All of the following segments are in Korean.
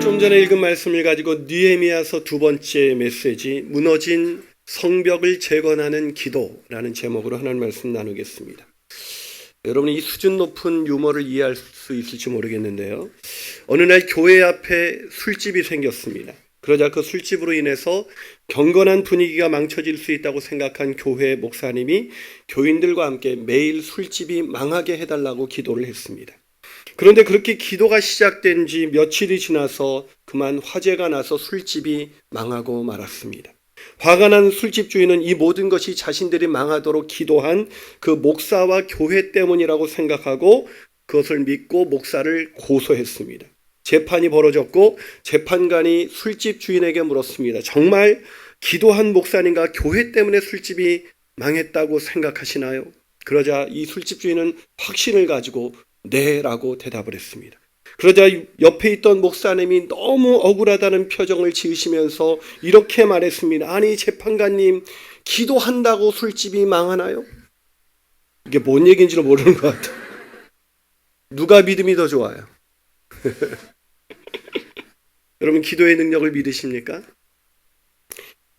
좀 전에 읽은 말씀을 가지고 느헤미야서 두 번째 메시지 무너진 성벽을 재건하는 기도라는 제목으로 하나님 말씀 나누겠습니다. 여러분이 이 수준 높은 유머를 이해할 수 있을지 모르겠는데요. 어느 날 교회 앞에 술집이 생겼습니다. 그러자 그 술집으로 인해서 경건한 분위기가 망쳐질 수 있다고 생각한 교회 목사님이 교인들과 함께 매일 술집이 망하게 해달라고 기도를 했습니다. 그런데 그렇게 기도가 시작된 지 며칠이 지나서 그만 화재가 나서 술집이 망하고 말았습니다. 화가 난 술집 주인은 이 모든 것이 자신들이 망하도록 기도한 그 목사와 교회 때문이라고 생각하고 그것을 믿고 목사를 고소했습니다. 재판이 벌어졌고 재판관이 술집 주인에게 물었습니다. 정말 기도한 목사님과 교회 때문에 술집이 망했다고 생각하시나요? 그러자 이 술집 주인은 확신을 가지고 네 라고 대답을 했습니다. 그러자 옆에 있던 목사님이 너무 억울하다는 표정을 지으시면서 이렇게 말했습니다. 아니 재판관님, 기도한다고 술집이 망하나요? 이게 뭔 얘기인지를 모르는 것 같아요. 누가 믿음이 더 좋아요? 여러분, 기도의 능력을 믿으십니까?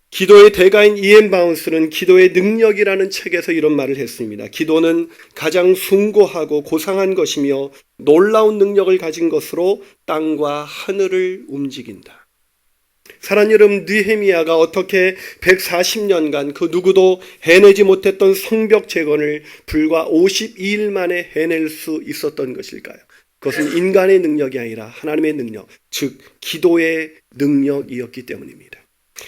기도의 대가인 이엔 바운스는 기도의 능력이라는 책에서 이런 말을 했습니다. 기도는 가장 숭고하고 고상한 것이며 놀라운 능력을 가진 것으로 땅과 하늘을 움직인다. 사랑하는 여러분, 느헤미야가 어떻게 140년간 그 누구도 해내지 못했던 성벽 재건을 불과 52일 만에 해낼 수 있었던 것일까요? 그것은 인간의 능력이 아니라 하나님의 능력, 즉 기도의 능력이었기 때문입니다.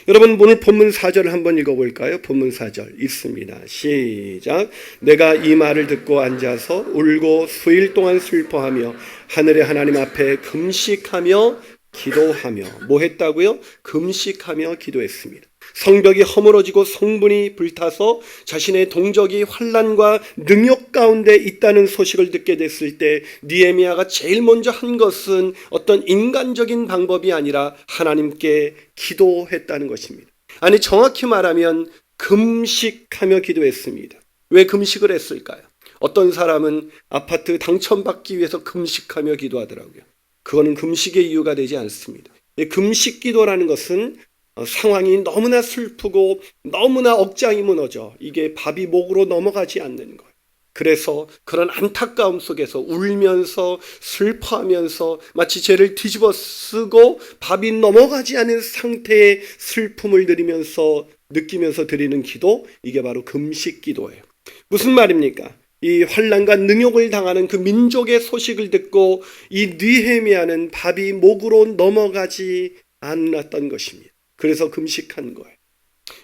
여러분, 오늘 본문 4절을 한번 읽어볼까요? 본문 4절 읽습니다. 시작. 내가 이 말을 듣고 앉아서 울고 수일 동안 슬퍼하며 하늘의 하나님 앞에 금식하며 기도하며 뭐 했다고요? 금식하며 기도했습니다. 성벽이 허물어지고 성문이 불타서 자신의 동족이 환난과 능욕 가운데 있다는 소식을 듣게 됐을 때 느헤미야가 제일 먼저 한 것은 어떤 인간적인 방법이 아니라 하나님께 기도했다는 것입니다. 아니, 정확히 말하면 금식하며 기도했습니다. 왜 금식을 했을까요? 어떤 사람은 아파트 당첨받기 위해서 금식하며 기도하더라고요. 그거는 금식의 이유가 되지 않습니다. 금식 기도라는 것은 상황이 너무나 슬프고 너무나 억장이 무너져 이게 밥이 목으로 넘어가지 않는 거예요. 그래서 그런 안타까움 속에서 울면서 슬퍼하면서 마치 죄를 뒤집어 쓰고 밥이 넘어가지 않은 상태의 슬픔을 느끼면서 드리는 기도, 이게 바로 금식 기도예요. 무슨 말입니까? 이 환난과 능욕을 당하는 그 민족의 소식을 듣고 이 느헤미야는 밥이 목으로 넘어가지 않았던 것입니다. 그래서 금식한 거예요.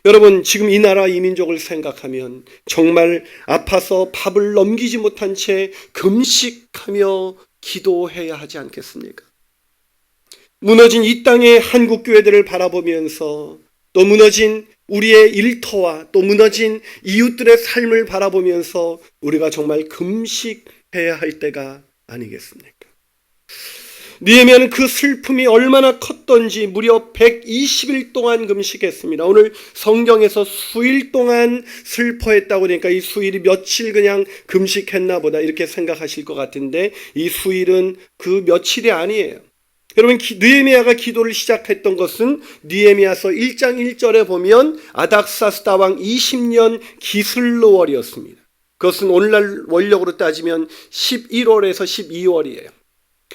여러분, 지금 이 나라 이 민족을 생각하면 정말 아파서 밥을 넘기지 못한 채 금식하며 기도해야 하지 않겠습니까? 무너진 이 땅의 한국 교회들을 바라보면서 또 무너진 우리의 일터와 또 무너진 이웃들의 삶을 바라보면서 우리가 정말 금식해야 할 때가 아니겠습니까? 느헤미야는 그 슬픔이 얼마나 컸던지 무려 120일 동안 금식했습니다. 오늘 성경에서 수일 동안 슬퍼했다고 그러니까 이 수일이 며칠 그냥 금식했나 보다 이렇게 생각하실 것 같은데 이 수일은 그 며칠이 아니에요. 여러분, 느헤미야가 기도를 시작했던 것은 느헤미야서 1장 1절에 보면 아닥사스다 왕 20년 기슬르월이었습니다. 그것은 오늘날 원력으로 따지면 11월에서 12월이에요.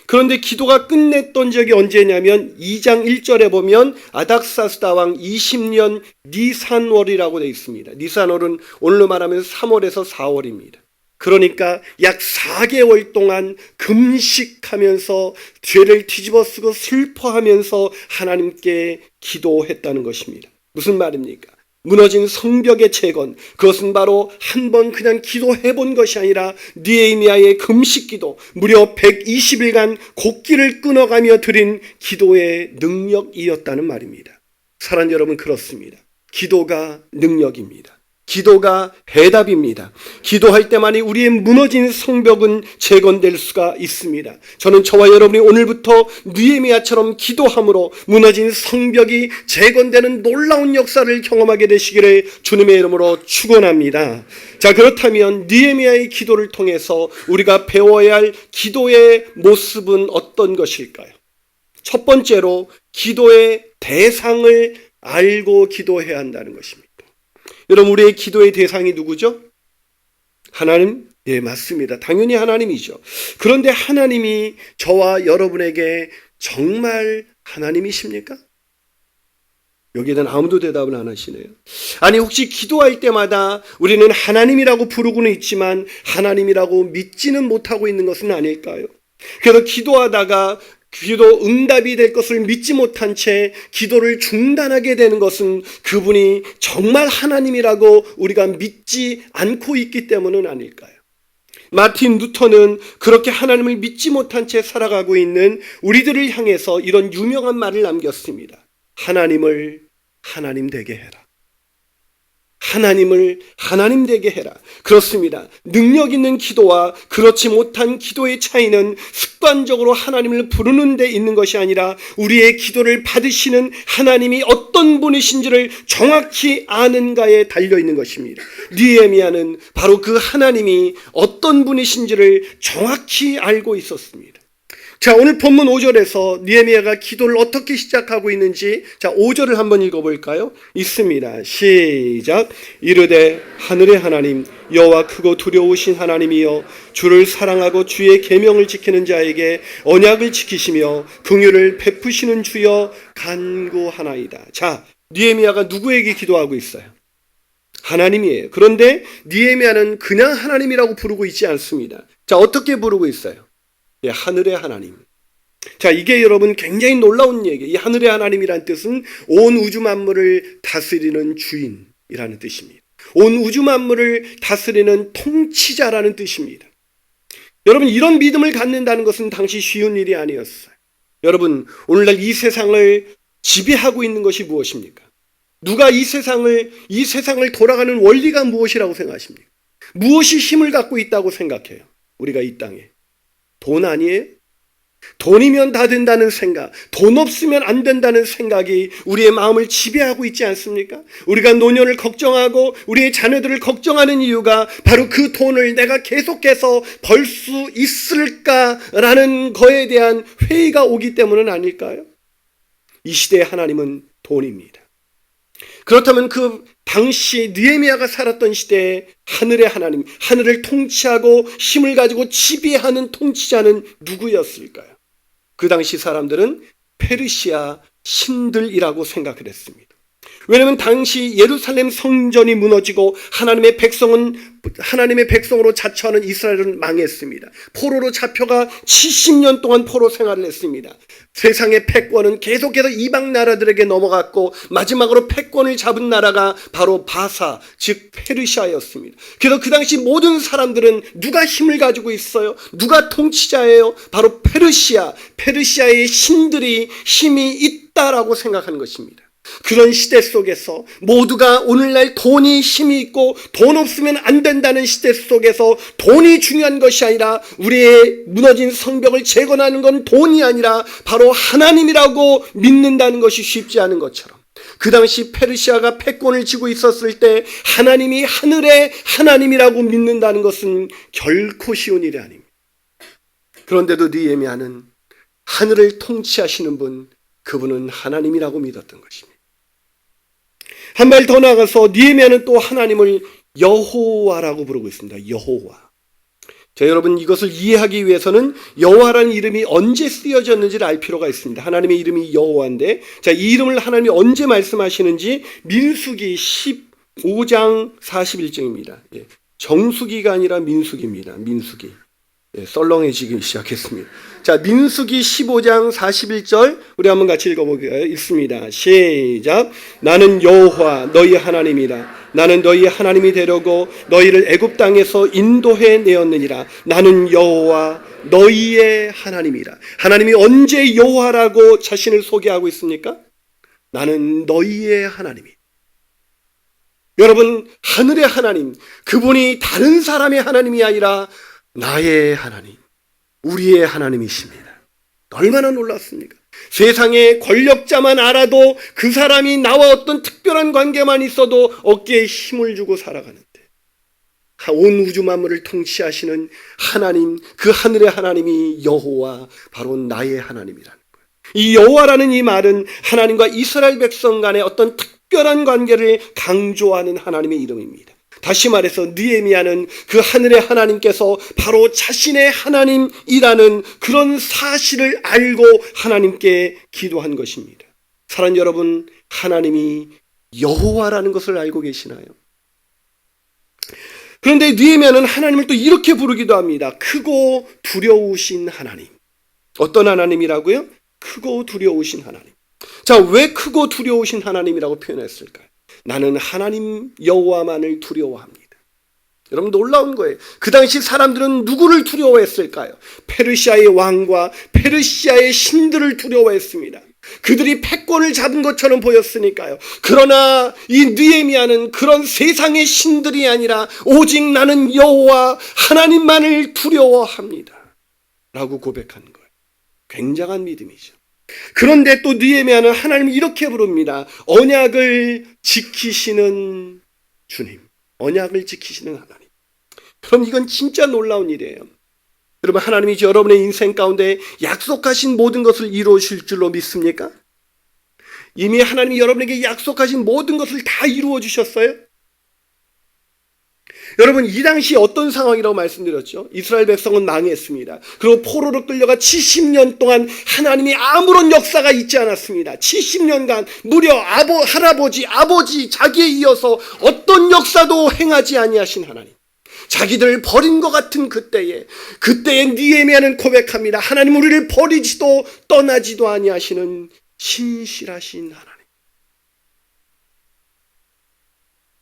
그런데 기도가 끝냈던 적이 언제냐면 2장 1절에 보면 아닥사스다 왕 20년 니산월이라고 되어 있습니다. 니산월은 오늘로 말하면 3월에서 4월입니다. 그러니까 약 4개월 동안 금식하면서 죄를 뒤집어 쓰고 슬퍼하면서 하나님께 기도했다는 것입니다. 무슨 말입니까? 무너진 성벽의 재건, 그것은 바로 한 번 그냥 기도해 본 것이 아니라 느헤미야의 금식 기도, 무려 120일간 곡기를 끊어가며 드린 기도의 능력이었다는 말입니다. 사랑하는 여러분, 그렇습니다. 기도가 능력입니다. 기도가 해답입니다. 기도할 때만이 우리의 무너진 성벽은 재건될 수가 있습니다. 저는 저와 여러분이 오늘부터 느헤미야처럼 기도함으로 무너진 성벽이 재건되는 놀라운 역사를 경험하게 되시기를 주님의 이름으로 축원합니다. 자, 그렇다면 느헤미야의 기도를 통해서 우리가 배워야 할 기도의 모습은 어떤 것일까요? 첫 번째로 기도의 대상을 알고 기도해야 한다는 것입니다. 여러분, 우리의 기도의 대상이 누구죠? 하나님? 예, 맞습니다. 당연히 하나님이죠. 그런데 하나님이 저와 여러분에게 정말 하나님이십니까? 여기에는 아무도 대답을 안 하시네요. 아니, 혹시 기도할 때마다 우리는 하나님이라고 부르고는 있지만 하나님이라고 믿지는 못하고 있는 것은 아닐까요? 그래서 기도하다가 기도 응답이 될 것을 믿지 못한 채 기도를 중단하게 되는 것은 그분이 정말 하나님이라고 우리가 믿지 않고 있기 때문은 아닐까요? 마틴 루터는 그렇게 하나님을 믿지 못한 채 살아가고 있는 우리들을 향해서 이런 유명한 말을 남겼습니다. 하나님을 하나님 되게 해라. 하나님을 하나님 되게 해라. 그렇습니다. 능력 있는 기도와 그렇지 못한 기도의 차이는 습관적으로 하나님을 부르는 데 있는 것이 아니라 우리의 기도를 받으시는 하나님이 어떤 분이신지를 정확히 아는가에 달려있는 것입니다. 느헤미야는 바로 그 하나님이 어떤 분이신지를 정확히 알고 있었습니다. 자, 오늘 본문 5절에서 느헤미야가 기도를 어떻게 시작하고 있는지, 자, 5절을 한번 읽어볼까요? 있습니다. 시작. 이르되 하늘의 하나님 여호와 크고 두려우신 하나님이여, 주를 사랑하고 주의 계명을 지키는 자에게 언약을 지키시며 긍휼을 베푸시는 주여 간구하나이다. 자, 느헤미야가 누구에게 기도하고 있어요? 하나님이에요. 그런데 느헤미야는 그냥 하나님이라고 부르고 있지 않습니다. 자, 어떻게 부르고 있어요? 예, 하늘의 하나님. 자, 이게 여러분 굉장히 놀라운 얘기예요. 이 하늘의 하나님이란 뜻은 온 우주 만물을 다스리는 주인이라는 뜻입니다. 온 우주 만물을 다스리는 통치자라는 뜻입니다. 여러분, 이런 믿음을 갖는다는 것은 당시 쉬운 일이 아니었어요. 여러분, 오늘날 이 세상을 지배하고 있는 것이 무엇입니까? 누가 이 세상을 돌아가는 원리가 무엇이라고 생각하십니까? 무엇이 힘을 갖고 있다고 생각해요? 우리가 이 땅에. 돈 아니에요? 돈이면 다 된다는 생각, 돈 없으면 안 된다는 생각이 우리의 마음을 지배하고 있지 않습니까? 우리가 노년을 걱정하고 우리의 자녀들을 걱정하는 이유가 바로 그 돈을 내가 계속해서 벌 수 있을까라는 거에 대한 회의가 오기 때문은 아닐까요? 이 시대의 하나님은 돈입니다. 그렇다면 그 당시 느헤미야가 살았던 시대에 하늘의 하나님, 하늘을 통치하고 힘을 가지고 지배하는 통치자는 누구였을까요? 그 당시 사람들은 페르시아 신들이라고 생각을 했습니다. 왜냐하면 당시 예루살렘 성전이 무너지고 하나님의 백성으로 자처하는 이스라엘은 망했습니다. 포로로 잡혀가 70년 동안 포로 생활을 했습니다. 세상의 패권은 계속해서 이방 나라들에게 넘어갔고 마지막으로 패권을 잡은 나라가 바로 바사, 즉 페르시아였습니다. 그래서 그 당시 모든 사람들은 누가 힘을 가지고 있어요? 누가 통치자예요? 바로 페르시아의 신들이 힘이 있다라고 생각하는 것입니다. 그런 시대 속에서 모두가 오늘날 돈이 힘이 있고 돈 없으면 안 된다는 시대 속에서 돈이 중요한 것이 아니라 우리의 무너진 성벽을 재건하는 건 돈이 아니라 바로 하나님이라고 믿는다는 것이 쉽지 않은 것처럼, 그 당시 페르시아가 패권을 쥐고 있었을 때 하나님이 하늘의 하나님이라고 믿는다는 것은 결코 쉬운 일이 아닙니다. 그런데도 느헤미야는 하늘을 통치하시는 분, 그분은 하나님이라고 믿었던 것입니다. 한 발 더 나가서 느헤미야는 또 하나님을 여호와라고 부르고 있습니다. 여호와. 자, 여러분, 이것을 이해하기 위해서는 여호와라는 이름이 언제 쓰여졌는지를 알 필요가 있습니다. 하나님의 이름이 여호와인데, 자, 이 이름을 하나님이 언제 말씀하시는지 민수기 15장 41절입니다. 예, 정수기가 아니라 민수기입니다. 민수기. 예, 썰렁해지기 시작했습니다. 자, 민수기 15장 41절 우리 한번 같이 읽어볼까요? 읽습니다. 시작. 나는 여호와 너희 하나님이라. 나는 너희 하나님이 되려고 너희를 애굽 땅에서 인도해 내었느니라. 나는 여호와 너희의 하나님이라. 하나님이 언제 여호와라고 자신을 소개하고 있습니까? 나는 너희의 하나님이다. 여러분, 하늘의 하나님, 그분이 다른 사람의 하나님이 아니라 나의 하나님, 우리의 하나님이십니다. 얼마나 놀랐습니까? 세상의 권력자만 알아도 그 사람이 나와 어떤 특별한 관계만 있어도 어깨에 힘을 주고 살아가는데, 온 우주 만물을 통치하시는 하나님, 그 하늘의 하나님이 여호와, 바로 나의 하나님이라는 거예요. 이 여호와라는 이 말은 하나님과 이스라엘 백성 간의 어떤 특별한 관계를 강조하는 하나님의 이름입니다. 다시 말해서 느헤미야는 그 하늘의 하나님께서 바로 자신의 하나님이라는 그런 사실을 알고 하나님께 기도한 것입니다. 사랑하는 여러분, 하나님이 여호와라는 것을 알고 계시나요? 그런데 느헤미야는 하나님을 또 이렇게 부르기도 합니다. 크고 두려우신 하나님. 어떤 하나님이라고요? 크고 두려우신 하나님. 자, 왜 크고 두려우신 하나님이라고 표현했을까요? 나는 하나님 여호와만을 두려워합니다. 여러분, 놀라운 거예요. 그 당시 사람들은 누구를 두려워했을까요? 페르시아의 왕과 페르시아의 신들을 두려워했습니다. 그들이 패권을 잡은 것처럼 보였으니까요. 그러나 이 느헤미야는 그런 세상의 신들이 아니라 오직 나는 여호와 하나님만을 두려워합니다 라고 고백한 거예요. 굉장한 믿음이죠. 그런데 또 느헤미야는 하나님을 이렇게 부릅니다. 언약을 지키시는 주님, 언약을 지키시는 하나님. 그럼 이건 진짜 놀라운 일이에요. 여러분, 하나님이 여러분의 인생 가운데 약속하신 모든 것을 이루실 줄로 믿습니까? 이미 하나님이 여러분에게 약속하신 모든 것을 다 이루어 주셨어요? 여러분, 이 당시 어떤 상황이라고 말씀드렸죠? 이스라엘 백성은 망했습니다. 그리고 포로로 끌려가 70년 동안 하나님이 아무런 역사가 있지 않았습니다. 70년간 무려 할아버지, 아버지, 자기에 이어서 어떤 역사도 행하지 아니하신 하나님. 자기들을 버린 것 같은 그때에 느헤미야는 고백합니다. 하나님, 우리를 버리지도 떠나지도 아니하시는 신실하신 하나님.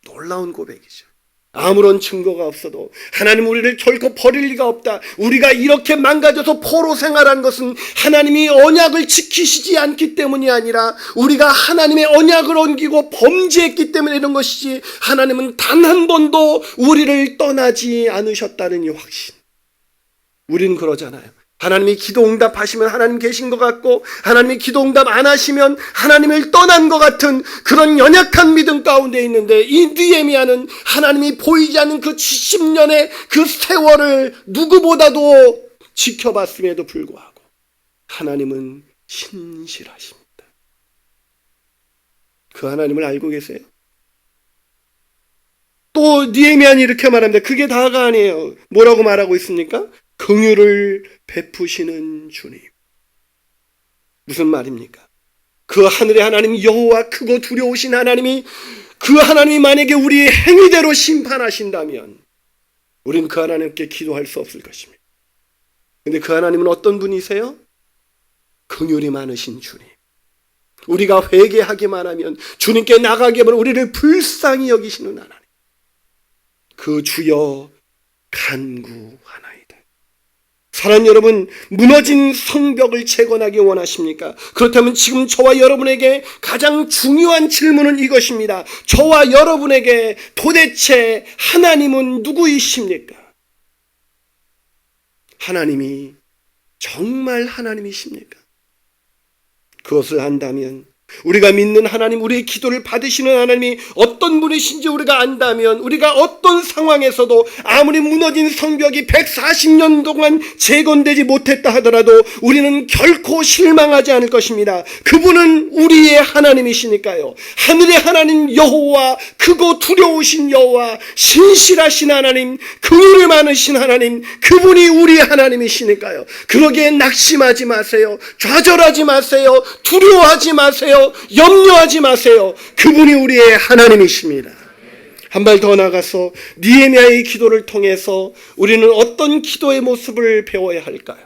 놀라운 고백이죠. 아무런 증거가 없어도 하나님, 우리를 결코 버릴 리가 없다. 우리가 이렇게 망가져서 포로 생활한 것은 하나님이 언약을 지키시지 않기 때문이 아니라 우리가 하나님의 언약을 옮기고 범죄했기 때문에 이런 것이지, 하나님은 단 한 번도 우리를 떠나지 않으셨다는 이 확신. 우리는 그러잖아요. 하나님이 기도 응답하시면 하나님 계신 것 같고, 하나님이 기도 응답 안 하시면 하나님을 떠난 것 같은 그런 연약한 믿음 가운데 있는데, 이 느헤미야는 하나님이 보이지 않는 그 70년의 그 세월을 누구보다도 지켜봤음에도 불구하고 하나님은 신실하십니다. 그 하나님을 알고 계세요? 또 느헤미야는 이렇게 말합니다. 그게 다가 아니에요. 뭐라고 말하고 있습니까? 긍휼을 베푸시는 주님. 무슨 말입니까? 그 하늘의 하나님 여호와, 크고 두려우신 하나님이, 그 하나님이 만약에 우리의 행위대로 심판하신다면 우리는 그 하나님께 기도할 수 없을 것입니다. 그런데 그 하나님은 어떤 분이세요? 긍휼이 많으신 주님. 우리가 회개하기만 하면, 주님께 나가게 하면 우리를 불쌍히 여기시는 하나님. 그 주여 간구하나이다. 사랑하는 여러분, 무너진 성벽을 재건하기 원하십니까? 그렇다면 지금 저와 여러분에게 가장 중요한 질문은 이것입니다. 저와 여러분에게 도대체 하나님은 누구이십니까? 하나님이 정말 하나님이십니까? 그것을 안다면, 우리가 믿는 하나님, 우리의 기도를 받으시는 하나님이 어떤 분이신지 우리가 안다면, 우리가 어떤 상황에서도 아무리 무너진 성벽이 140년 동안 재건되지 못했다 하더라도 우리는 결코 실망하지 않을 것입니다. 그분은 우리의 하나님이시니까요. 하늘의 하나님 여호와, 크고 두려우신 여호와, 신실하신 하나님, 긍휼이 많으신 하나님, 그분이 우리의 하나님이시니까요. 그러기에 낙심하지 마세요. 좌절하지 마세요. 두려워하지 마세요. 염려하지 마세요. 그분이 우리의 하나님이십니다. 한 발 더 나가서 느헤미야의 기도를 통해서 우리는 어떤 기도의 모습을 배워야 할까요?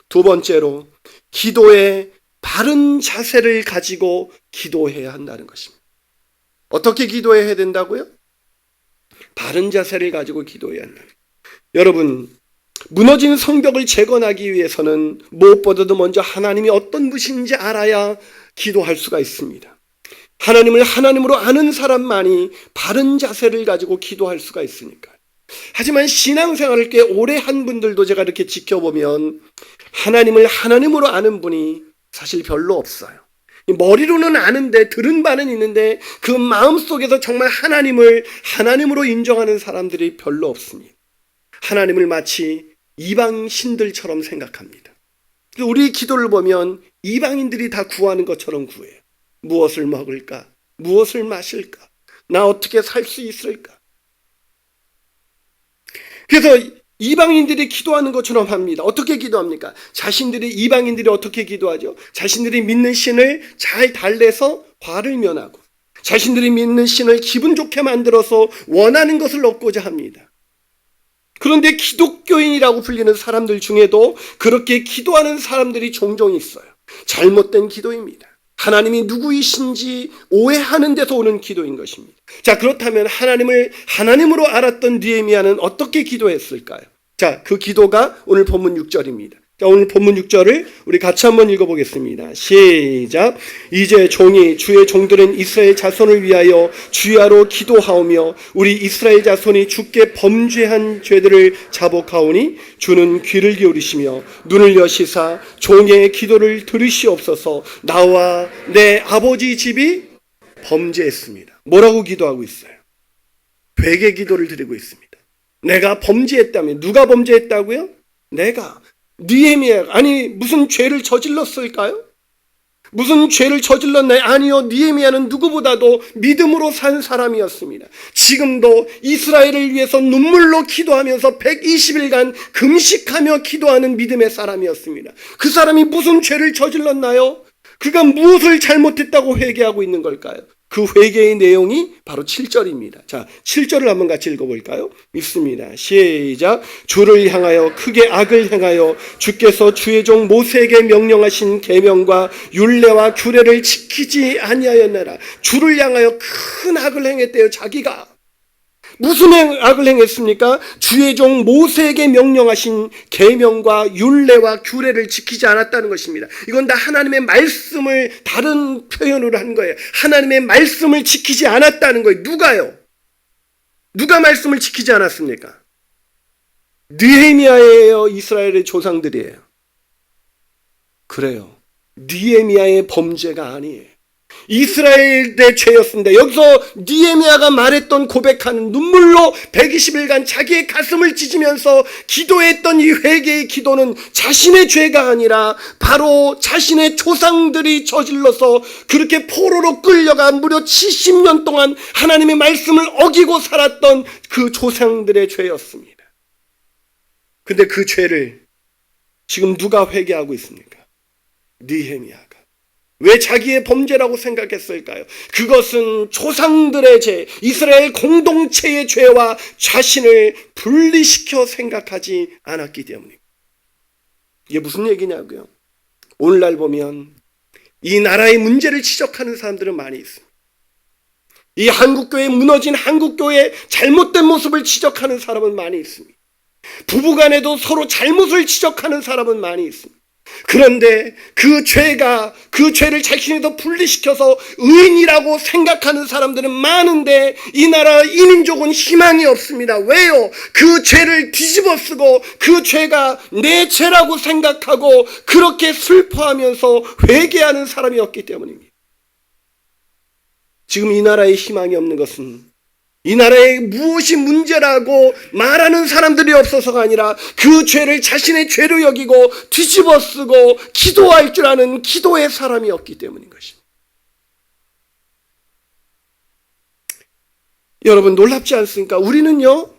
두 번째로, 기도의 바른 자세를 가지고 기도해야 한다는 것입니다. 어떻게 기도해야 된다고요? 바른 자세를 가지고 기도해야 한다. 여러분, 무너진 성벽을 재건하기 위해서는 무엇보다도 먼저 하나님이 어떤 분이신지 알아야 기도할 수가 있습니다. 하나님을 하나님으로 아는 사람만이 바른 자세를 가지고 기도할 수가 있으니까. 하지만 신앙생활을 꽤 오래 한 분들도 제가 이렇게 지켜보면 하나님을 하나님으로 아는 분이 사실 별로 없어요. 머리로는 아는데, 들은 바는 있는데 그 마음속에서 정말 하나님을 하나님으로 인정하는 사람들이 별로 없습니다. 하나님을 마치 이방 신들처럼 생각합니다. 우리 기도를 보면 이방인들이 다 구하는 것처럼 구해요. 무엇을 먹을까? 무엇을 마실까? 나 어떻게 살 수 있을까? 그래서 이방인들이 기도하는 것처럼 합니다. 어떻게 기도합니까? 이방인들이 어떻게 기도하죠? 자신들이 믿는 신을 잘 달래서 화를 면하고 자신들이 믿는 신을 기분 좋게 만들어서 원하는 것을 얻고자 합니다. 그런데 기독교인이라고 불리는 사람들 중에도 그렇게 기도하는 사람들이 종종 있어요. 잘못된 기도입니다. 하나님이 누구이신지 오해하는 데서 오는 기도인 것입니다. 자, 그렇다면 하나님을 하나님으로 알았던 느헤미야는 어떻게 기도했을까요? 자, 그 기도가 오늘 본문 6절입니다. 자, 오늘 본문 6절을 우리 같이 한번 읽어보겠습니다. 시작. 이제 종이 주의 종들은 이스라엘 자손을 위하여 주야로 기도하오며 우리 이스라엘 자손이 주께 범죄한 죄들을 자복하오니 주는 귀를 기울이시며 눈을 여시사 종의 기도를 들으시옵소서. 나와 내 아버지 집이 범죄했습니다. 뭐라고 기도하고 있어요? 회개 기도를 드리고 있습니다. 내가 범죄했다면 누가 범죄했다고요? 내가. 느헤미야, 아니 무슨 죄를 저질렀을까요? 무슨 죄를 저질렀나요? 아니요, 느헤미야는 누구보다도 믿음으로 산 사람이었습니다. 지금도 이스라엘을 위해서 눈물로 기도하면서 120일간 금식하며 기도하는 믿음의 사람이었습니다. 그 사람이 무슨 죄를 저질렀나요? 그가 무엇을 잘못했다고 회개하고 있는 걸까요? 그 회개의 내용이 바로 7절입니다. 자, 7절을 한번 같이 읽어볼까요? 읽습니다. 시작. 주를 향하여 크게 악을 행하여 주께서 주의 종 모세에게 명령하신 계명과 율례와 규례를 지키지 아니하였느라. 주를 향하여 큰 악을 행했대요. 자기가. 무슨 악을 행했습니까? 주의 종 모세에게 명령하신 계명과 율례와 규례를 지키지 않았다는 것입니다. 이건 다 하나님의 말씀을 다른 표현으로 한 거예요. 하나님의 말씀을 지키지 않았다는 거예요. 누가요? 누가 말씀을 지키지 않았습니까? 느헤미야예요, 이스라엘의 조상들이에요. 그래요. 느헤미야의 범죄가 아니에요. 이스라엘의 죄였습니다. 여기서 느헤미야가 말했던 고백하는 눈물로 120일간 자기의 가슴을 찢으면서 기도했던 이 회개의 기도는 자신의 죄가 아니라 바로 자신의 조상들이 저질러서 그렇게 포로로 끌려가 무려 70년 동안 하나님의 말씀을 어기고 살았던 그 조상들의 죄였습니다. 근데 그 죄를 지금 누가 회개하고 있습니까? 느헤미야가. 왜 자기의 범죄라고 생각했을까요? 그것은 조상들의 죄, 이스라엘 공동체의 죄와 자신을 분리시켜 생각하지 않았기 때문입니다. 이게 무슨 얘기냐고요? 오늘날 보면 이 나라의 문제를 지적하는 사람들은 많이 있습니다. 이 한국교회 무너진 한국교회의 잘못된 모습을 지적하는 사람은 많이 있습니다. 부부간에도 서로 잘못을 지적하는 사람은 많이 있습니다. 그런데 그 죄를 자신에서 분리시켜서 의인이라고 생각하는 사람들은 많은데 이 나라 이민족은 희망이 없습니다. 왜요? 그 죄를 뒤집어 쓰고 그 죄가 내 죄라고 생각하고 그렇게 슬퍼하면서 회개하는 사람이 없기 때문입니다. 지금 이 나라에 희망이 없는 것은 이 나라에 무엇이 문제라고 말하는 사람들이 없어서가 아니라 그 죄를 자신의 죄로 여기고 뒤집어 쓰고 기도할 줄 아는 기도의 사람이 없기 때문인 것입니다. 여러분 놀랍지 않습니까? 우리는요,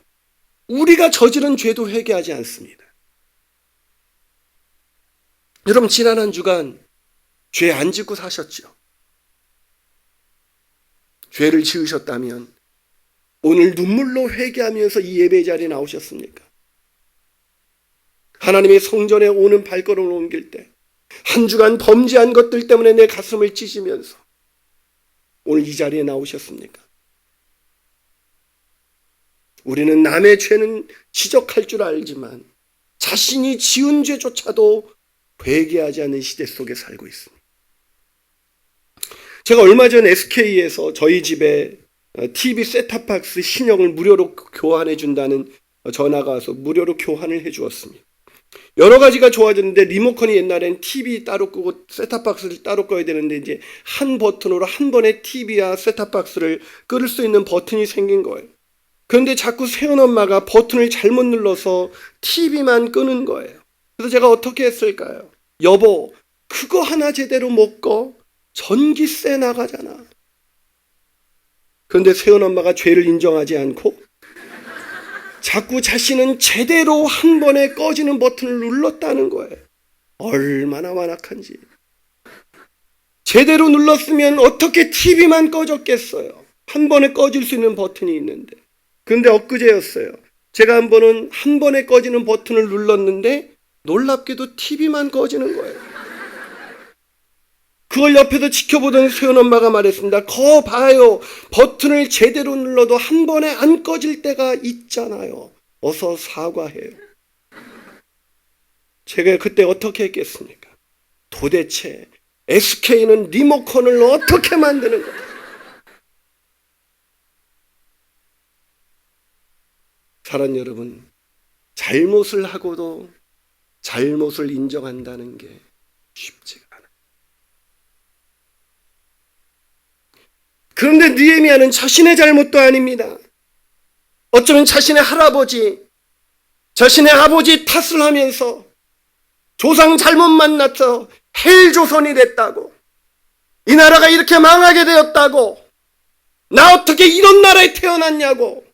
우리가 저지른 죄도 회개하지 않습니다. 여러분 지난 한 주간 죄 안 짓고 사셨죠? 죄를 지으셨다면 오늘 눈물로 회개하면서 이 예배 자리에 나오셨습니까? 하나님의 성전에 오는 발걸음을 옮길 때 한 주간 범죄한 것들 때문에 내 가슴을 찢으면서 오늘 이 자리에 나오셨습니까? 우리는 남의 죄는 지적할 줄 알지만 자신이 지은 죄조차도 회개하지 않는 시대 속에 살고 있습니다. 제가 얼마 전 SK에서 저희 집에 TV 셋탑박스 신형을 무료로 교환해 준다는 전화가 와서 무료로 교환을 해 주었습니다. 여러 가지가 좋아졌는데 리모컨이 옛날엔 TV 따로 끄고 셋탑박스를 따로 꺼야 되는데 이제 한 버튼으로 한 번에 TV와 셋탑박스를 끌을 수 있는 버튼이 생긴 거예요. 그런데 자꾸 새언엄마가 버튼을 잘못 눌러서 TV만 끄는 거예요. 그래서 제가 어떻게 했을까요? 여보, 그거 하나 제대로 못 꺼? 전기세 나가잖아. 그런데 새언엄마가 죄를 인정하지 않고 자꾸 자신은 제대로 한 번에 꺼지는 버튼을 눌렀다는 거예요. 얼마나 완악한지. 제대로 눌렀으면 어떻게 TV만 꺼졌겠어요. 한 번에 꺼질 수 있는 버튼이 있는데. 그런데 엊그제였어요. 제가 한 번에 꺼지는 버튼을 눌렀는데 놀랍게도 TV만 꺼지는 거예요. 그걸 옆에서 지켜보던 새언엄마가 말했습니다. 거 봐요. 버튼을 제대로 눌러도 한 번에 안 꺼질 때가 있잖아요. 어서 사과해요. 제가 그때 어떻게 했겠습니까? 도대체 SK는 리모컨을 어떻게 만드는 거예요? 사랑 여러분, 잘못을 하고도 잘못을 인정한다는 게 쉽지가 않아요. 그런데 느헤미야는 자신의 잘못도 아닙니다. 어쩌면 자신의 할아버지, 자신의 아버지 탓을 하면서 조상 잘못 만나서 헬조선이 됐다고, 이 나라가 이렇게 망하게 되었다고, 나 어떻게 이런 나라에 태어났냐고,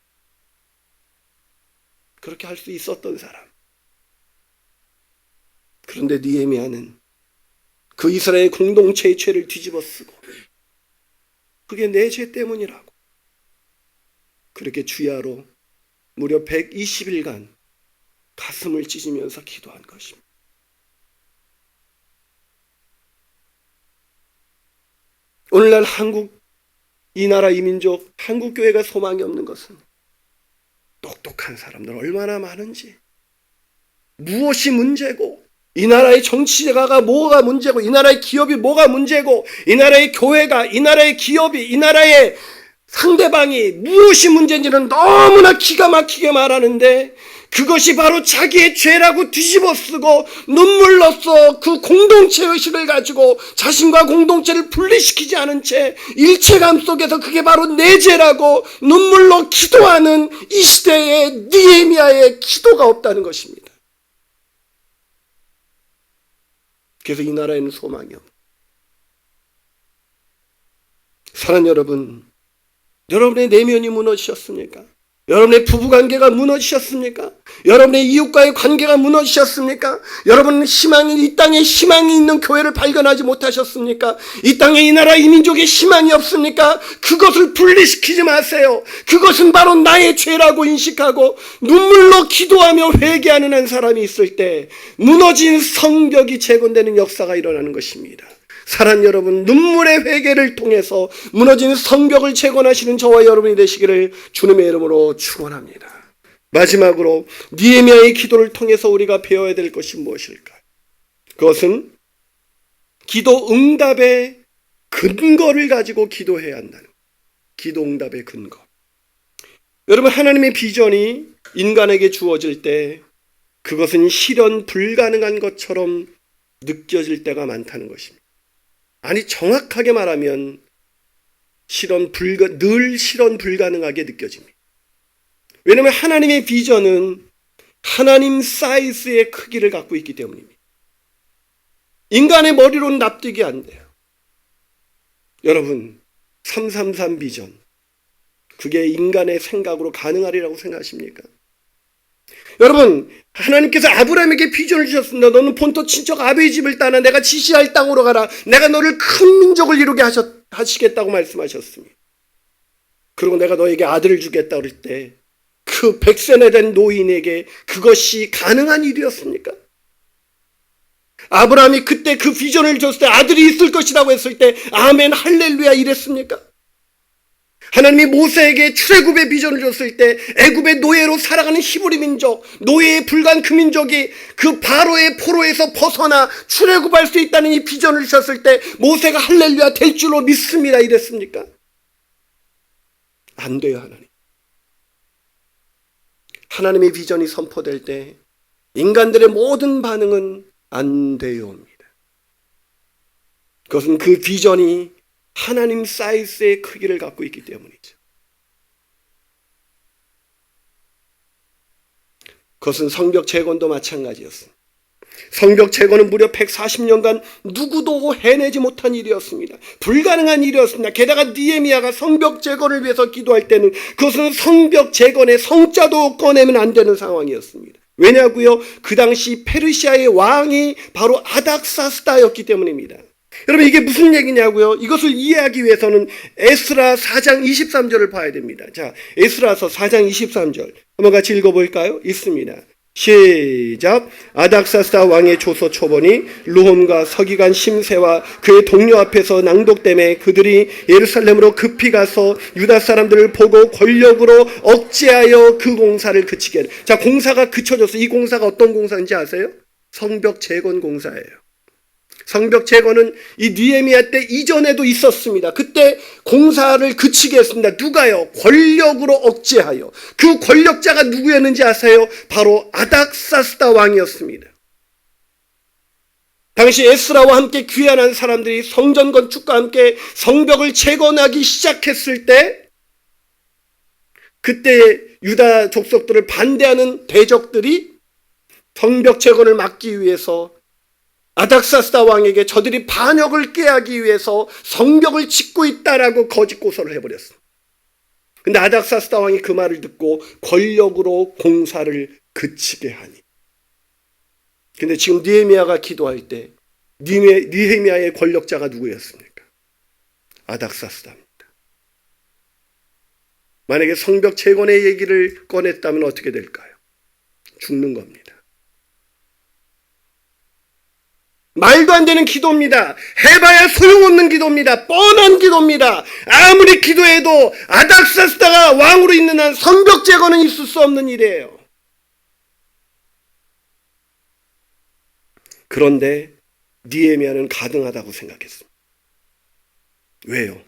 그렇게 할 수 있었던 사람. 그런데 느헤미야는 그 이스라엘 공동체의 죄를 뒤집어쓰고 그게 내 죄 때문이라고 그렇게 주야로 무려 120일간 가슴을 찢으면서 기도한 것입니다. 오늘날 한국, 이 나라 이민족, 한국교회가 소망이 없는 것은 똑똑한 사람들 얼마나 많은지, 무엇이 문제고, 이 나라의 정치가가 뭐가 문제고, 이 나라의 기업이 뭐가 문제고, 이 나라의 교회가, 이 나라의 기업이, 이 나라의 상대방이 무엇이 문제인지는 너무나 기가 막히게 말하는데 그것이 바로 자기의 죄라고 뒤집어 쓰고 눈물로써 그 공동체 의식을 가지고 자신과 공동체를 분리시키지 않은 채 일체감 속에서 그게 바로 내 죄라고 눈물로 기도하는 이 시대에 느헤미야의 기도가 없다는 것입니다. 그래서 이 나라에는 소망이 없습니다. 사랑하는 여러분, 여러분의 내면이 무너지셨습니까? 여러분의 부부관계가 무너지셨습니까? 여러분의 이웃과의 관계가 무너지셨습니까? 여러분은 이 땅에 희망이 있는 교회를 발견하지 못하셨습니까? 이 땅에 이 나라 이민족의 희망이 없습니까? 그것을 분리시키지 마세요. 그것은 바로 나의 죄라고 인식하고 눈물로 기도하며 회개하는 한 사람이 있을 때 무너진 성벽이 재건되는 역사가 일어나는 것입니다. 사랑하는 여러분, 눈물의 회개를 통해서 무너진 성벽을 재건하시는 저와 여러분이 되시기를 주님의 이름으로 축원합니다. 마지막으로 느헤미야의 기도를 통해서 우리가 배워야 될 것이 무엇일까요? 그것은 기도 응답의 근거를 가지고 기도해야 한다는 거예요. 기도 응답의 근거. 여러분, 하나님의 비전이 인간에게 주어질 때 그것은 실현 불가능한 것처럼 느껴질 때가 많다는 것입니다. 아니, 정확하게 말하면 늘 실현 불가능하게 느껴집니다. 왜냐하면 하나님의 비전은 하나님 사이즈의 크기를 갖고 있기 때문입니다. 인간의 머리로는 납득이 안 돼요. 여러분, 333 비전, 그게 인간의 생각으로 가능하리라고 생각하십니까? 여러분, 하나님께서 아브라함에게 비전을 주셨습니다. 너는 본토 친척 아비의 집을 떠나 내가 지시할 땅으로 가라. 내가 너를 큰 민족을 이루게 하시겠다고 말씀하셨습니다. 그리고 내가 너에게 아들을 주겠다 그럴 때 그 100세나 된 노인에게 그것이 가능한 일이었습니까? 아브라함이 그때 그 비전을 줬을 때 아들이 있을 것이라고 했을 때 아멘 할렐루야 이랬습니까? 하나님이 모세에게 출애굽의 비전을 줬을 때 애굽의 노예로 살아가는 히브리 민족, 노예에 불과한 그 민족이 그 바로의 포로에서 벗어나 출애굽할 수 있다는 이 비전을 주셨을 때 모세가 할렐루야 될 줄로 믿습니다 이랬습니까? 안 돼요. 하나님의 비전이 선포될 때 인간들의 모든 반응은 안 돼요입니다. 그것은 그 비전이 하나님 사이즈의 크기를 갖고 있기 때문이죠. 그것은 성벽 재건도 마찬가지였습니다. 성벽 재건은 무려 140년간 누구도 해내지 못한 일이었습니다. 불가능한 일이었습니다. 게다가 느헤미야가 성벽 재건을 위해서 기도할 때는 그것은 성벽 재건의 성자도 꺼내면 안 되는 상황이었습니다. 왜냐고요? 그 당시 페르시아의 왕이 바로 아닥사스다였기 때문입니다. 여러분, 이게 무슨 얘기냐고요? 이것을 이해하기 위해서는 에스라 4장 23절을 봐야 됩니다. 자, 에스라서 4장 23절 한번 같이 읽어볼까요? 있습니다. 시작. 아닥사스다 왕의 조서 초본이 르홈과 서기관 심세와 그의 동료 앞에서 낭독되매 그들이 예루살렘으로 급히 가서 유다 사람들을 보고 권력으로 억제하여 그 공사를 그치게 하라. 자, 공사가 그쳐져서 이 공사가 어떤 공사인지 아세요? 성벽 재건 공사예요. 성벽 재건은 이 느헤미야 때 이전에도 있었습니다. 그때 공사를 그치게 했습니다. 누가요? 권력으로 억제하여. 그 권력자가 누구였는지 아세요? 바로 아닥사스다 왕이었습니다. 당시 에스라와 함께 귀환한 사람들이 성전 건축과 함께 성벽을 재건하기 시작했을 때, 그때 유다 족속들을 반대하는 대적들이 성벽 재건을 막기 위해서 아닥사스다 왕에게 저들이 반역을 꾀하기 위해서 성벽을 짓고 있다라고 거짓 고소를 해버렸습니다. 근데 아닥사스다 왕이 그 말을 듣고 권력으로 공사를 그치게 하니. 근데 지금 느헤미야가 기도할 때 느헤미야의 권력자가 누구였습니까? 아닥사스다입니다. 만약에 성벽 재건의 얘기를 꺼냈다면 어떻게 될까요? 죽는 겁니다. 말도 안 되는 기도입니다. 해봐야 소용없는 기도입니다. 뻔한 기도입니다. 아무리 기도해도 아닥사스다가 왕으로 있는 한 성벽 재건은 있을 수 없는 일이에요. 그런데 느헤미야는 가능하다고 생각했습니다. 왜요?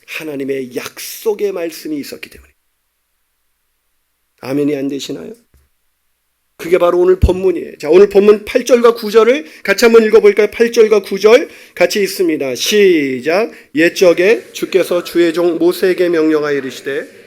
하나님의 약속의 말씀이 있었기 때문에. 아멘이 안 되시나요? 그게 바로 오늘 본문이에요. 자, 오늘 본문 8절과 9절을 같이 한번 읽어볼까요? 8절과 9절 같이 있습니다. 시작. 옛적에 주께서 주의 종 모세에게 명령하여 이르시되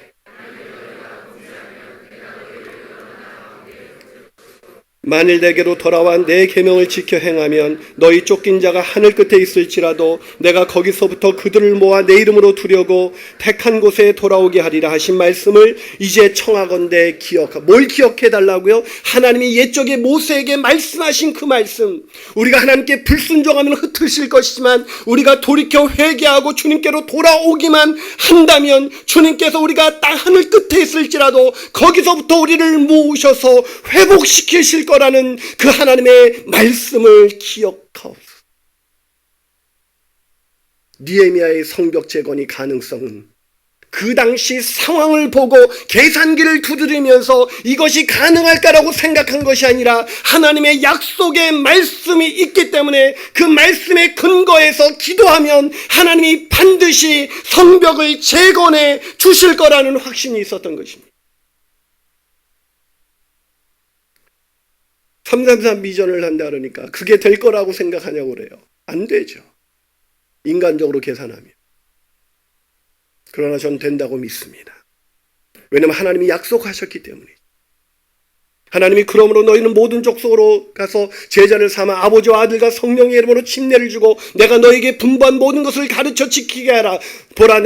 만일 내게로 돌아와 내 계명을 지켜 행하면 너희 쫓긴 자가 하늘 끝에 있을지라도 내가 거기서부터 그들을 모아 내 이름으로 두려고 택한 곳에 돌아오게 하리라 하신 말씀을 이제 청하건대 뭘 기억해 달라고요? 하나님이 옛적에 모세에게 말씀하신 그 말씀. 우리가 하나님께 불순종하면 흩으실 것이지만 우리가 돌이켜 회개하고 주님께로 돌아오기만 한다면 주님께서 우리가 땅 하늘 끝에 있을지라도 거기서부터 우리를 모으셔서 회복시키실 것 라는 그 하나님의 말씀을 기억하옵소서. 느헤미야의 성벽 재건이 가능성은 그 당시 상황을 보고 계산기를 두드리면서 이것이 가능할까라고 생각한 것이 아니라 하나님의 약속의 말씀이 있기 때문에 그 말씀의 근거에서 기도하면 하나님이 반드시 성벽을 재건해 주실 거라는 확신이 있었던 것입니다. 333 비전을 한다 그러니까 그게 될 거라고 생각하냐고 그래요. 안 되죠. 인간적으로 계산하면. 그러나 전 된다고 믿습니다. 왜냐하면 하나님이 약속하셨기 때문에. 하나님이 그러므로 너희는 모든 족속으로 가서 제자를 삼아 아버지와 아들과 성령의 이름으로 침례를 주고 내가 너희에게 분부한 모든 것을 가르쳐 지키게 하라. 보라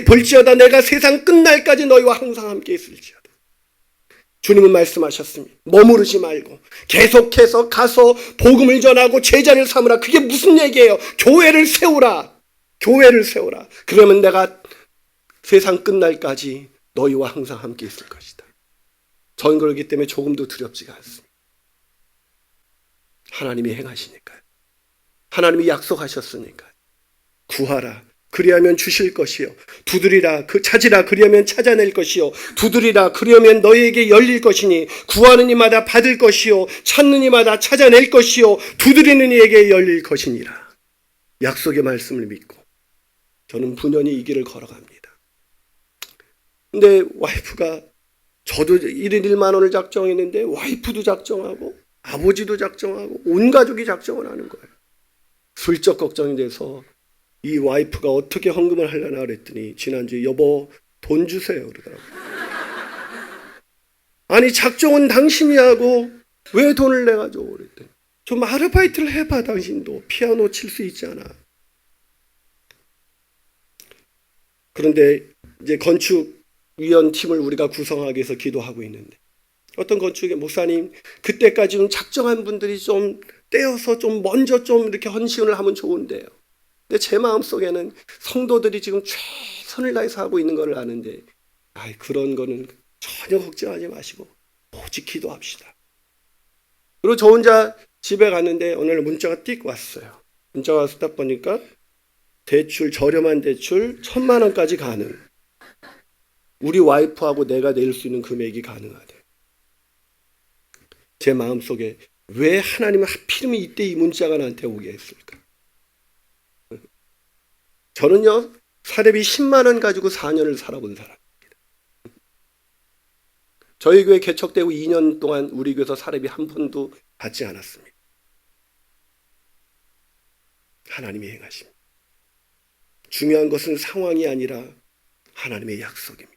볼지어다 내가 세상 끝날까지 너희와 항상 함께 있을지어다. 주님은 말씀하셨습니다. 머무르지 말고 계속해서 가서 복음을 전하고 제자를 삼으라. 그게 무슨 얘기예요? 교회를 세우라. 교회를 세우라. 그러면 내가 세상 끝날까지 너희와 항상 함께 있을 것이다. 저는 그렇기 때문에 조금도 두렵지가 않습니다. 하나님이 행하시니까요. 하나님이 약속하셨으니까요. 구하라. 그리하면 주실 것이요. 두드리라. 찾으라. 그리하면 찾아낼 것이요. 두드리라. 그리하면 너희에게 열릴 것이니 구하는 이마다 받을 것이요. 찾는 이마다 찾아낼 것이요. 두드리는 이에게 열릴 것이니라. 약속의 말씀을 믿고 저는 분연히 이 길을 걸어갑니다. 근데 와이프가 저도 1인 1만 원을 작정했는데 와이프도 작정하고 아버지도 작정하고 온 가족이 작정을 하는 거예요. 슬쩍 걱정이 돼서 이 와이프가 어떻게 헌금을 하려나 그랬더니 지난주에 여보 돈 주세요 그러더라고요. 아니 작정은 당신이 하고 왜 돈을 내가 줘 그랬더니 좀 아르바이트를 해봐. 당신도 피아노 칠 수 있잖아. 그런데 이제 건축위원 팀을 우리가 구성하기 위해서 기도하고 있는데 어떤 건축의 목사님, 그때까지는 작정한 분들이 좀 떼어서 좀 먼저 좀 이렇게 헌신을 하면 좋은데요. 근데 제 마음속에는 성도들이 지금 최선을 다해서 하고 있는 걸 아는데 그런 거는 전혀 걱정하지 마시고 오직 기도합시다. 그리고 저 혼자 집에 갔는데 오늘 문자가 띡 왔어요. 문자가 와서 딱 보니까 대출, 저렴한 대출 1,000만 원까지 가능. 우리 와이프하고 내가 낼 수 있는 금액이 가능하대. 제 마음속에 왜 하나님은 하필이면 이때 이 문자가 나한테 오게 했을까? 저는요, 사례비 10만 원 가지고 4년을 살아본 사람입니다. 저희 교회 개척되고 2년 동안 우리 교회에서 사례비 한 푼도 받지 않았습니다. 하나님의 행하심. 중요한 것은 상황이 아니라 하나님의 약속입니다.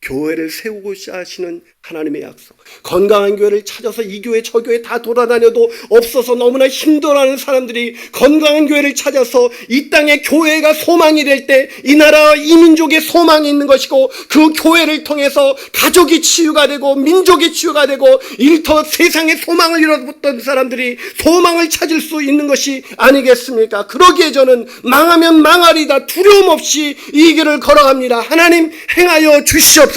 교회를 세우고자 하시는 하나님의 약속. 건강한 교회를 찾아서 이 교회 저 교회 다 돌아다녀도 없어서 너무나 힘들어하는 사람들이 건강한 교회를 찾아서 이 땅에 교회가 소망이 될 때 이 나라와 이 민족의 소망이 있는 것이고 그 교회를 통해서 가족이 치유가 되고 민족이 치유가 되고 일터 세상의 소망을 잃어버렸던 사람들이 소망을 찾을 수 있는 것이 아니겠습니까? 그러기에 저는 망하면 망하리다 두려움 없이 이 길을 걸어갑니다. 하나님 행하여 주시옵소서.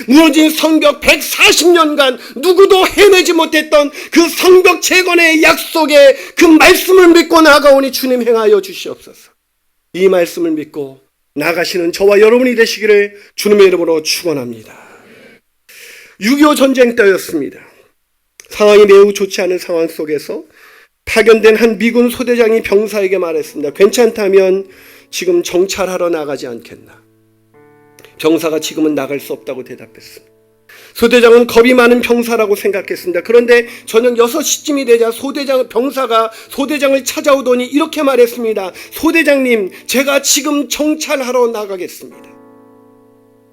무너진 성벽 140년간 누구도 해내지 못했던 그 성벽 재건의 약속에 그 말씀을 믿고 나아가오니 주님 행하여 주시옵소서. 이 말씀을 믿고 나가시는 저와 여러분이 되시기를 주님의 이름으로 축원합니다. 6.25 전쟁 때였습니다. 상황이 매우 좋지 않은 상황 속에서 파견된 한 미군 소대장이 병사에게 말했습니다. 괜찮다면 지금 정찰하러 나가지 않겠나? 병사가 지금은 나갈 수 없다고 대답했습니다. 소대장은 겁이 많은 병사라고 생각했습니다. 그런데 저녁 6시쯤이 되자 병사가 소대장을 찾아오더니 이렇게 말했습니다. 소대장님, 제가 지금 정찰하러 나가겠습니다.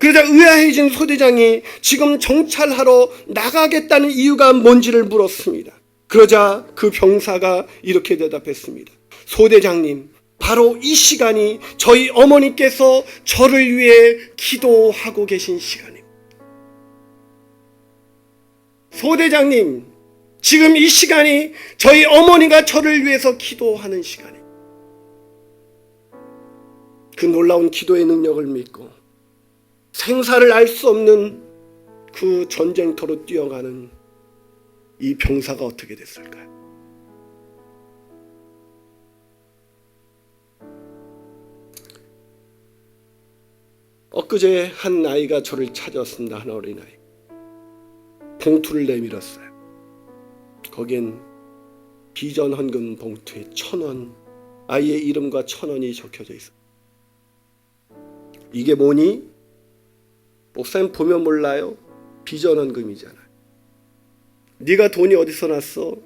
그러자 의아해진 소대장이 지금 정찰하러 나가겠다는 이유가 뭔지를 물었습니다. 그러자 그 병사가 이렇게 대답했습니다. 소대장님, 바로 이 시간이 저희 어머니께서 저를 위해 기도하고 계신 시간입니다. 소대장님, 지금 이 시간이 저희 어머니가 저를 위해서 기도하는 시간입니다. 그 놀라운 기도의 능력을 믿고 생사를 알 수 없는 그 전쟁터로 뛰어가는 이 병사가 어떻게 됐을까요? 엊그제 한 아이가 저를 찾아왔습니다. 한 어린아이. 봉투를 내밀었어요. 거기엔 비전 헌금 봉투에 1,000원, 아이의 이름과 1,000원이 적혀져 있어요. 이게 뭐니? 목사님 보면 몰라요? 비전 헌금이잖아요. 네가 돈이 어디서 났어?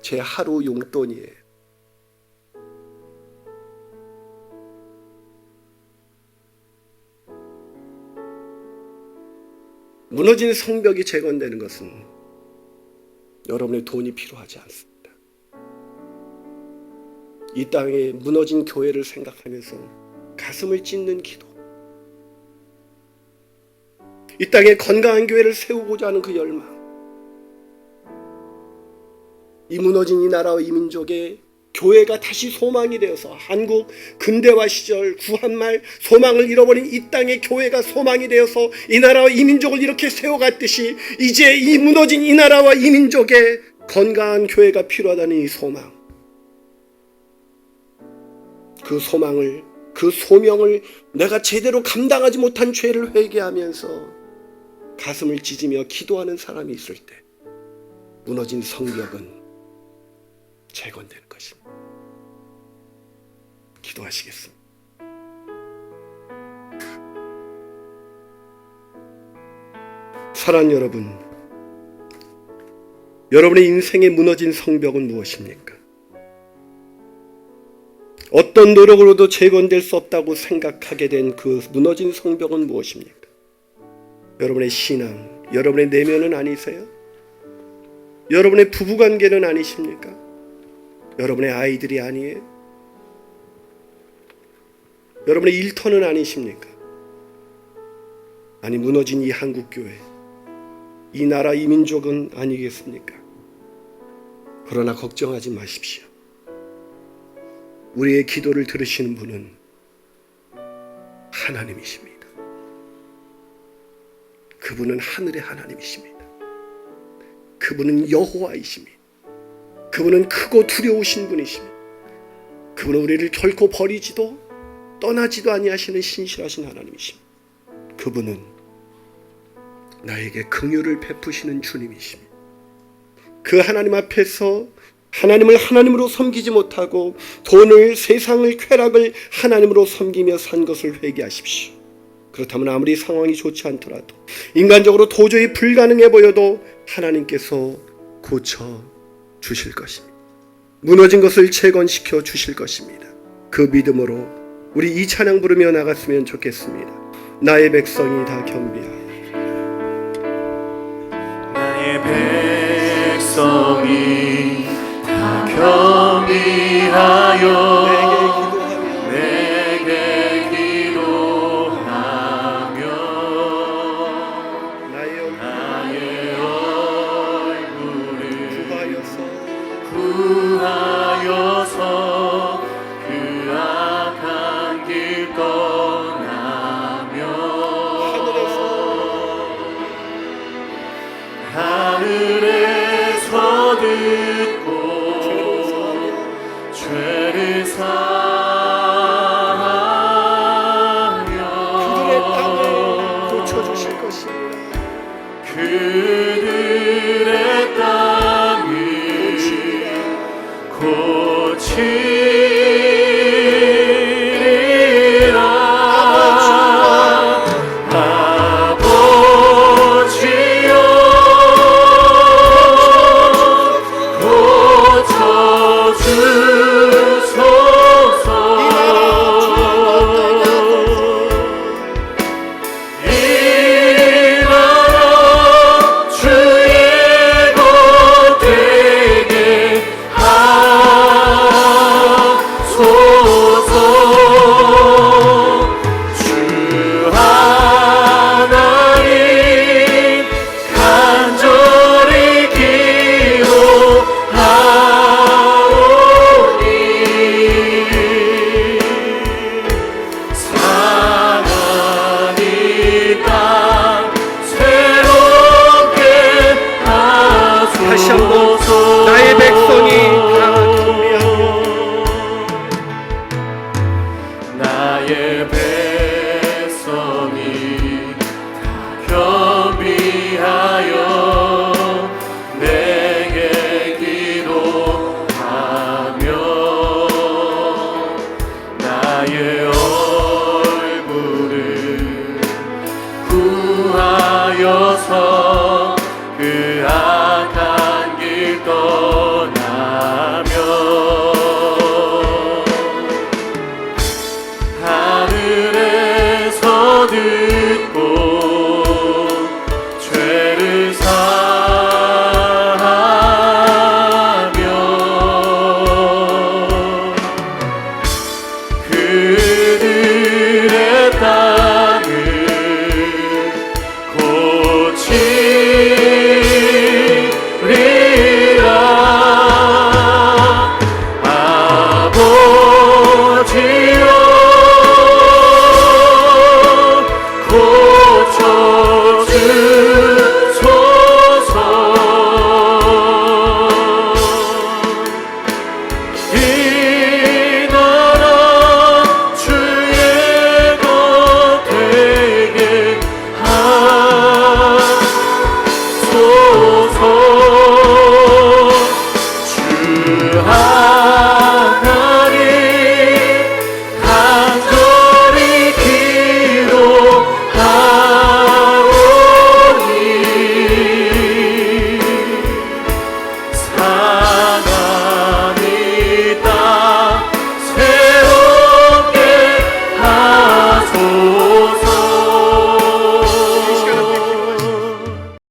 제 하루 용돈이에요. 무너진 성벽이 재건되는 것은 여러분의 돈이 필요하지 않습니다. 이 땅에 무너진 교회를 생각하면서 가슴을 찢는 기도, 이 땅에 건강한 교회를 세우고자 하는 그 열망, 이 무너진 이 나라와 이 민족의 교회가 다시 소망이 되어서 한국 근대화 시절 구한말 소망을 잃어버린 이 땅의 교회가 소망이 되어서 이 나라와 이 민족을 이렇게 세워갔듯이 이제 이 무너진 이 나라와 이 민족의 건강한 교회가 필요하다는 이 소망, 그 소망을, 그 소명을 내가 제대로 감당하지 못한 죄를 회개하면서 가슴을 찢으며 기도하는 사람이 있을 때 무너진 성벽은 재건되는 것입니다. 기도하시겠습니다. 사랑하는 여러분, 여러분의 인생에 무너진 성벽은 무엇입니까? 어떤 노력으로도 재건될 수 없다고 생각하게 된 그 무너진 성벽은 무엇입니까? 여러분의 신앙, 여러분의 내면은 아니세요? 여러분의 부부관계는 아니십니까? 여러분의 아이들이 아니에요? 여러분의 일터는 아니십니까? 아니, 무너진 이 한국교회, 이 나라, 이 민족은 아니겠습니까? 그러나 걱정하지 마십시오. 우리의 기도를 들으시는 분은 하나님이십니다. 그분은 하늘의 하나님이십니다. 그분은 여호와이십니다. 그분은 크고 두려우신 분이십니다. 그분은 우리를 결코 버리지도 떠나지도 아니하시는 신실하신 하나님이십니다. 그분은 나에게 긍휼을 베푸시는 주님이십니다. 그 하나님 앞에서 하나님을 하나님으로 섬기지 못하고 돈을, 세상을, 쾌락을 하나님으로 섬기며 산 것을 회개하십시오. 그렇다면 아무리 상황이 좋지 않더라도, 인간적으로 도저히 불가능해 보여도 하나님께서 고쳐 주실 것입니다. 무너진 것을 재건시켜 주실 것입니다. 그 믿음으로 우리 이 찬양 부르며 나갔으면 좋겠습니다. 나의 백성이 다 겸비하여, 나의 백성이 다 겸비하여 내게 기도하며 나의 얼굴을 구하여서 그 악한 길 떠나며 하늘에서 듣고